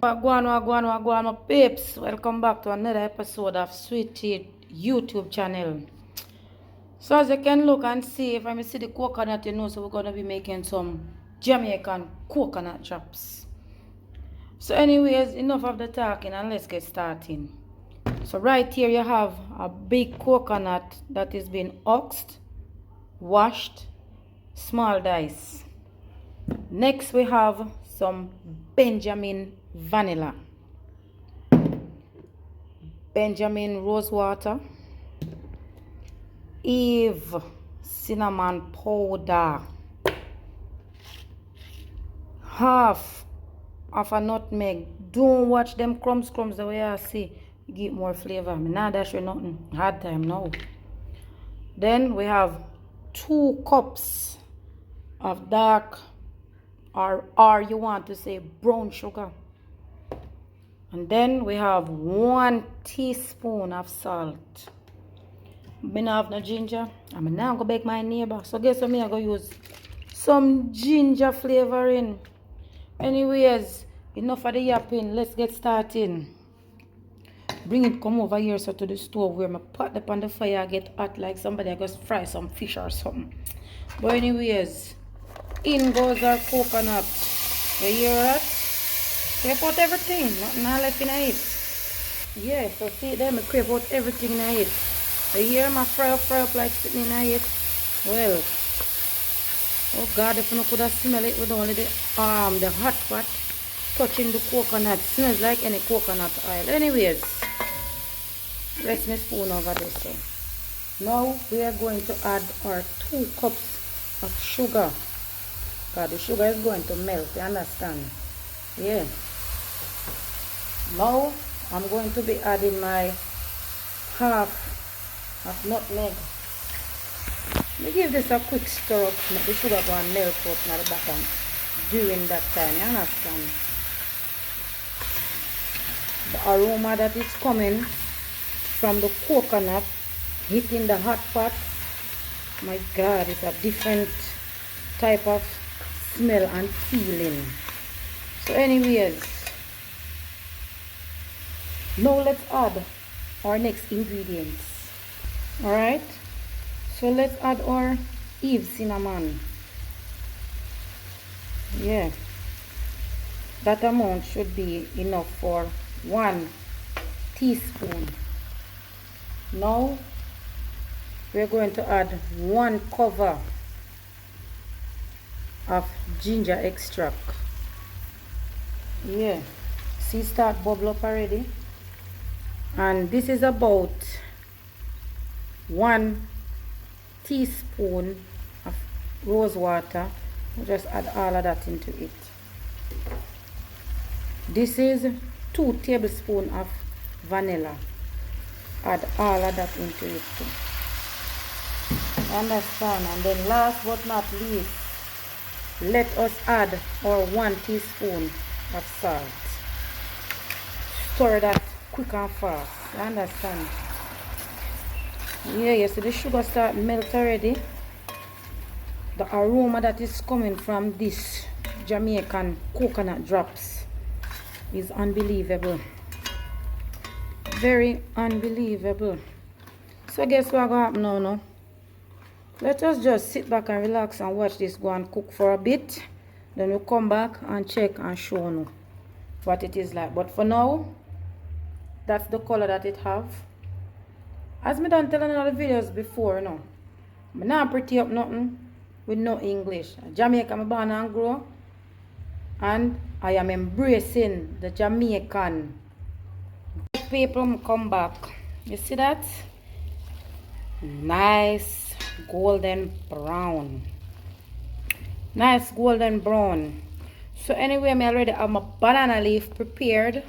Wagwan, my peeps. Welcome back to another episode of Sweet Tea YouTube channel. So as you can look and see, if I see the coconut, you know, so we're gonna be making some Jamaican coconut drops. So anyways, enough of the talking and let's get starting. So right here you have a big coconut that is being oxed, washed, small dice. Next we have some Benjamin vanilla, Benjamin rosewater, Eve cinnamon powder, half of a nutmeg. Don't watch them crumbs the way I see. Give more flavor. Me not dash you nothing. Hard time now. Then we have 2 cups of dark or you want to say brown sugar. And then we have 1 teaspoon of salt. Me not have no ginger. I'm now go bake my neighbor. So guess what me I go use? Some ginger flavoring. Anyways, enough of the yapping. Let's get started. Bring it come over here so to the stove where my pot up on the fire get hot like somebody I go fry some fish or something. But anyways, in goes our coconut. You hear that? Scrape out everything. Nothing left in it. Yeah, so see them, I scrape out everything in it. You hear my fry up like sitting in it. Well, oh God, if you could have smell it with only the hot pot touching the coconut. Smells like any coconut oil. Anyways, rest my spoon over this. So now we are going to add our 2 cups of sugar. God, the sugar is going to melt, you understand? Yeah. Now I'm going to be adding my half of nutmeg. Let me give this a quick stir up, make the sugar go and melt out in the bottom during that time, you understand? The aroma that is coming from the coconut hitting the hot pot, my God, it's a different type of smell and feeling. So anyways, now let's add our next ingredients. Alright, so let's add our Eve cinnamon. Yeah, that amount should be enough for 1 teaspoon. Now we're going to add 1 cover of ginger extract. Yeah, see, start bubble up already. And this is about 1 teaspoon of rose water. We'll just add all of that into it. This is 2 tablespoons of vanilla. Add all of that into it too. Understand? And then last but not least, let us add our 1 teaspoon of salt. Stir that quick and fast. You understand? Yeah, you see the sugar start melt already. The aroma that is coming from this Jamaican coconut drops is unbelievable. Very unbelievable. So guess what gonna happen now? No? Let us just sit back and relax and watch this go and cook for a bit. Then we'll come back and check and show you what it is like. But for now, that's the color that it have. As me done telling all the videos before, you know, I'm not pretty up nothing with no English. Jamaica I'm born and grow, and I am embracing the Jamaican. People come back. You see that? Nice golden brown. Nice golden brown. So anyway, I already have my banana leaf prepared,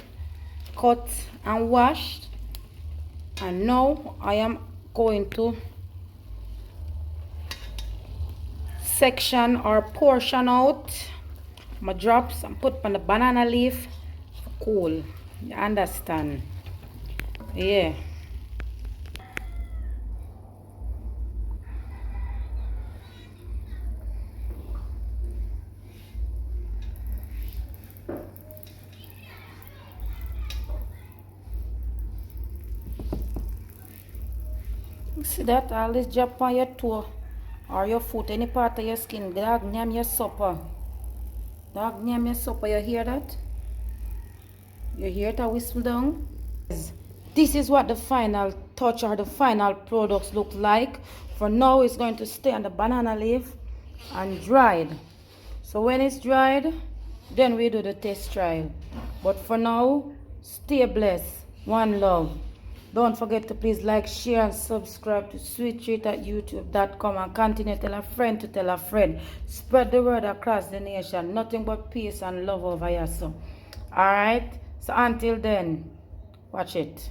cut and washed. And now I am going to section or portion out my drops and put on the banana leaf. Cool. You understand? Yeah. See that? All this drop on your toe or your foot, any part of your skin. Dog name your supper. Dog name your supper. You hear that? You hear it a whistle down? This is what the final touch or the final products look like. For now, it's going to stay on the banana leaf and dried. So when it's dried, then we do the test trial. But for now, stay blessed. One love. Don't forget to please like, share, and subscribe to Sweet Treat at youtube.com and continue to tell a friend to tell a friend. Spread the word across the nation. Nothing but peace and love over here. So, alright? So until then, watch it.